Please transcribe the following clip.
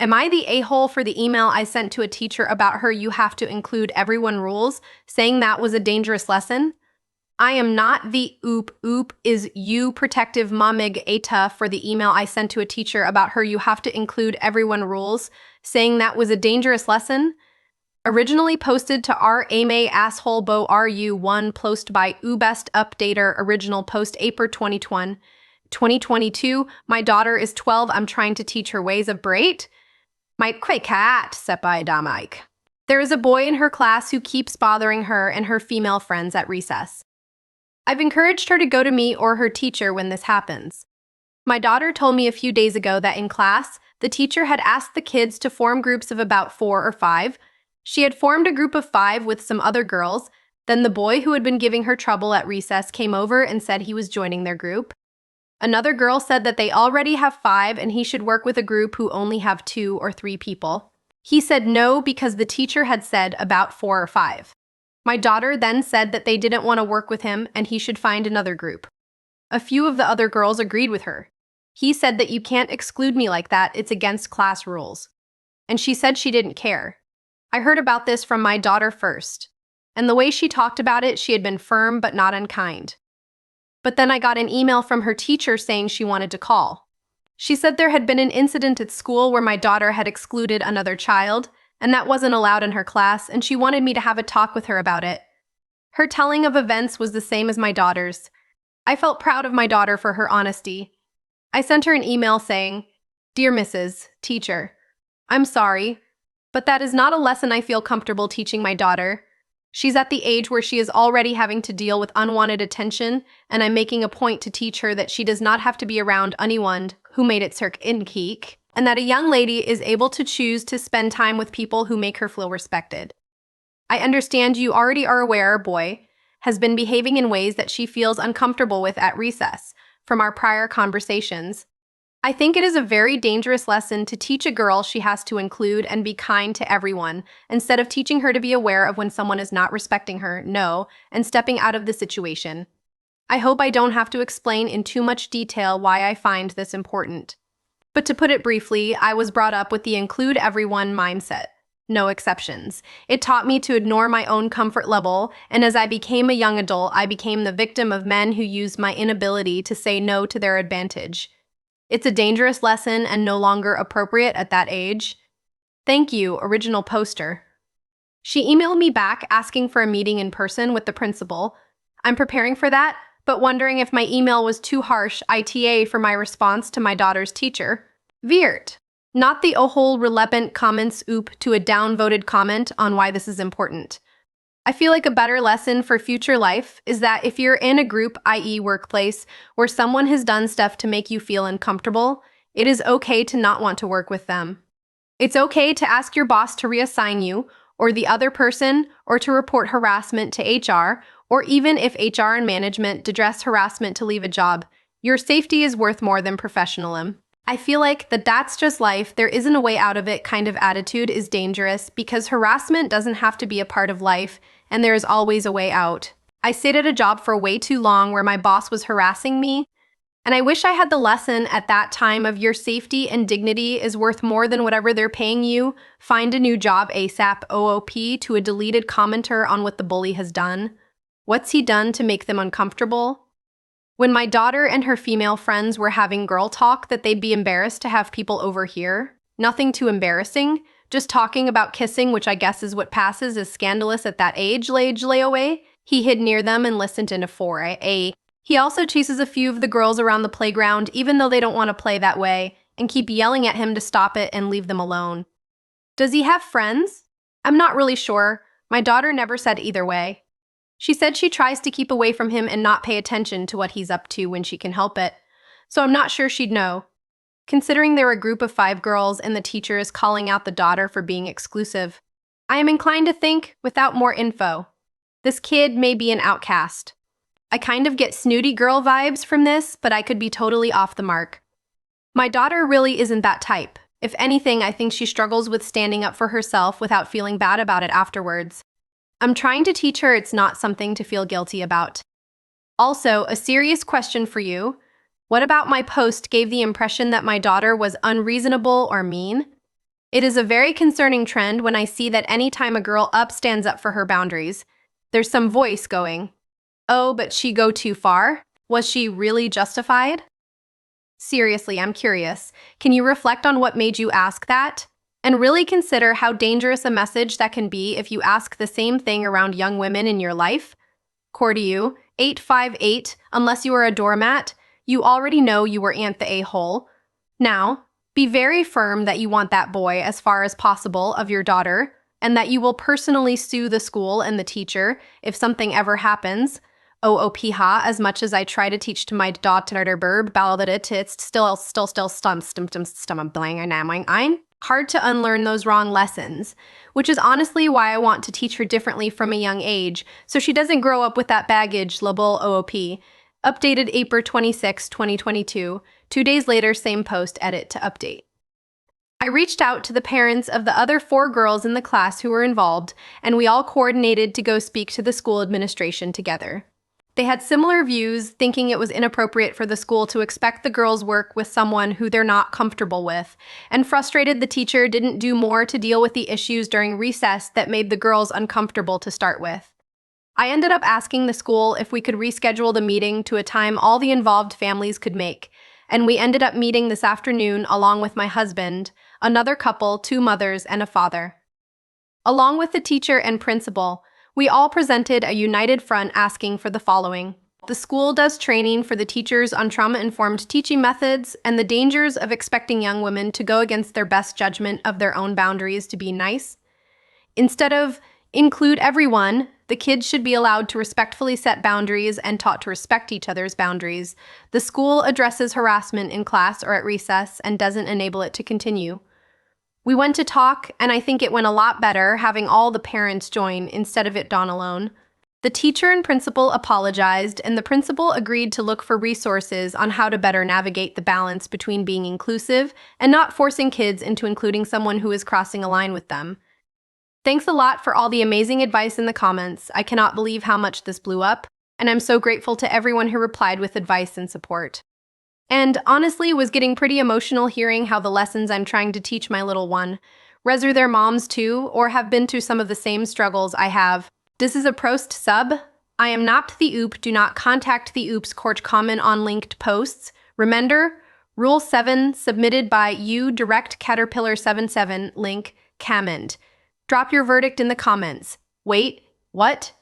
Am I the a-hole for the email I sent to a teacher about her "you have to include everyone" rules, saying that was a dangerous lesson? I am not the oop is you protective momig AITA for the email I sent to a teacher about her "you have to include everyone" rules, saying that was a dangerous lesson? Originally posted to r ame asshole bo ru1 post by BestofRedditor original post April 2022. My daughter is 12. I'm trying to teach her ways of bright. My cat sepai damike. There is a boy in her class who keeps bothering her and her female friends at recess. I've encouraged her to go to me or her teacher when this happens. My daughter told me a few days ago that in class, the teacher had asked the kids to form groups of about 4 or 5. She had formed a group of 5 with some other girls. Then the boy who had been giving her trouble at recess came over and said he was joining their group. Another girl said that they already have 5 and he should work with a group who only have 2 or 3 people. He said no because the teacher had said about 4 or 5. My daughter then said that they didn't want to work with him and he should find another group. A few of the other girls agreed with her. He said that you can't exclude me like that, it's against class rules. And she said she didn't care. I heard about this from my daughter first. And the way she talked about it, she had been firm but not unkind. But then I got an email from her teacher saying she wanted to call. She said there had been an incident at school where my daughter had excluded another child, and that wasn't allowed in her class, and she wanted me to have a talk with her about it. Her telling of events was the same as my daughter's. I felt proud of my daughter for her honesty. I sent her an email saying, "Dear Mrs. Teacher, I'm sorry, but that is not a lesson I feel comfortable teaching my daughter. She's at the age where she is already having to deal with unwanted attention, and I'm making a point to teach her that she does not have to be around anyone who made it circ in keek, and that a young lady is able to choose to spend time with people who make her feel respected. I understand you already are aware our boy has been behaving in ways that she feels uncomfortable with at recess from our prior conversations. I think it is a very dangerous lesson to teach a girl she has to include and be kind to everyone, instead of teaching her to be aware of when someone is not respecting her, no, and stepping out of the situation. I hope I don't have to explain in too much detail why I find this important. But to put it briefly, I was brought up with the include everyone mindset. No exceptions. It taught me to ignore my own comfort level, and as I became a young adult, I became the victim of men who used my inability to say no to their advantage. It's a dangerous lesson and no longer appropriate at that age. Thank you, original poster. She emailed me back asking for a meeting in person with the principal. I'm preparing for that, but wondering if my email was too harsh ITA for my response to my daughter's teacher. Viert. Not the whole relevant comments oop to a downvoted comment on why this is important. I feel like a better lesson for future life is that if you're in a group, i.e. workplace, where someone has done stuff to make you feel uncomfortable, it is okay to not want to work with them. It's okay to ask your boss to reassign you, or the other person, or to report harassment to HR, or even if HR and management address harassment to leave a job. Your safety is worth more than professionalism. I feel like that's just life, there isn't a way out of it kind of attitude is dangerous because harassment doesn't have to be a part of life, and there is always a way out. I stayed at a job for way too long where my boss was harassing me, and I wish I had the lesson at that time of your safety and dignity is worth more than whatever they're paying you. Find a new job ASAP OOP to a deleted commenter on what the bully has done. What's he done to make them uncomfortable? When my daughter and her female friends were having girl talk that they'd be embarrassed to have people overhear. Nothing too embarrassing, just talking about kissing, which I guess is what passes as scandalous at that age, layaway. He hid near them and listened in a foray. He also chases a few of the girls around the playground even though they don't want to play that way and keep yelling at him to stop it and leave them alone. Does he have friends? I'm not really sure. My daughter never said either way. She said she tries to keep away from him and not pay attention to what he's up to when she can help it, so I'm not sure she'd know. Considering they're a group of 5 girls and the teacher is calling out the daughter for being exclusive, I am inclined to think, without more info, this kid may be an outcast. I kind of get snooty girl vibes from this, but I could be totally off the mark. My daughter really isn't that type. If anything, I think she struggles with standing up for herself without feeling bad about it afterwards. I'm trying to teach her it's not something to feel guilty about. Also, a serious question for you. What about my post gave the impression that my daughter was unreasonable or mean? It is a very concerning trend when I see that any time a girl stands up for her boundaries, there's some voice going, "Oh, but she go too far? Was she really justified?" Seriously, I'm curious. Can you reflect on what made you ask that? And really consider how dangerous a message that can be if you ask the same thing around young women in your life? Core to you, 858, unless you are a doormat, you already know you were Aunt the a-hole. Now, be very firm that you want that boy as far as possible of your daughter, and that you will personally sue the school and the teacher if something ever happens. OOPH, as much as I try to teach to my daughter burb, it's still hard to unlearn those wrong lessons, which is honestly why I want to teach her differently from a young age, so she doesn't grow up with that baggage. Label OOP. Updated April 26, 2022. 2 days later, same post, edit to update. I reached out to the parents of the other 4 girls in the class who were involved, and we all coordinated to go speak to the school administration together. They had similar views, thinking it was inappropriate for the school to expect the girls work with someone who they're not comfortable with, and frustrated the teacher didn't do more to deal with the issues during recess that made the girls uncomfortable to start with. I ended up asking the school if we could reschedule the meeting to a time all the involved families could make, and we ended up meeting this afternoon along with my husband, another couple, 2 mothers, and a father. Along with the teacher and principal, we all presented a united front asking for the following. The school does training for the teachers on trauma-informed teaching methods and the dangers of expecting young women to go against their best judgment of their own boundaries to be nice. Instead of include everyone, the kids should be allowed to respectfully set boundaries and taught to respect each other's boundaries. The school addresses harassment in class or at recess and doesn't enable it to continue. We went to talk, and I think it went a lot better having all the parents join instead of it done alone. The teacher and principal apologized, and the principal agreed to look for resources on how to better navigate the balance between being inclusive and not forcing kids into including someone who is crossing a line with them. Thanks a lot for all the amazing advice in the comments. I cannot believe how much this blew up, and I'm so grateful to everyone who replied with advice and support. And honestly, was getting pretty emotional hearing how the lessons I'm trying to teach my little one resor their moms too, or have been through some of the same struggles I have. This is a prost sub. I am not the oop. Do not contact the oops court comment on linked posts. Remember, Rule 7 submitted by you direct Caterpillar 77 link comment. Drop your verdict in the comments. Wait, what?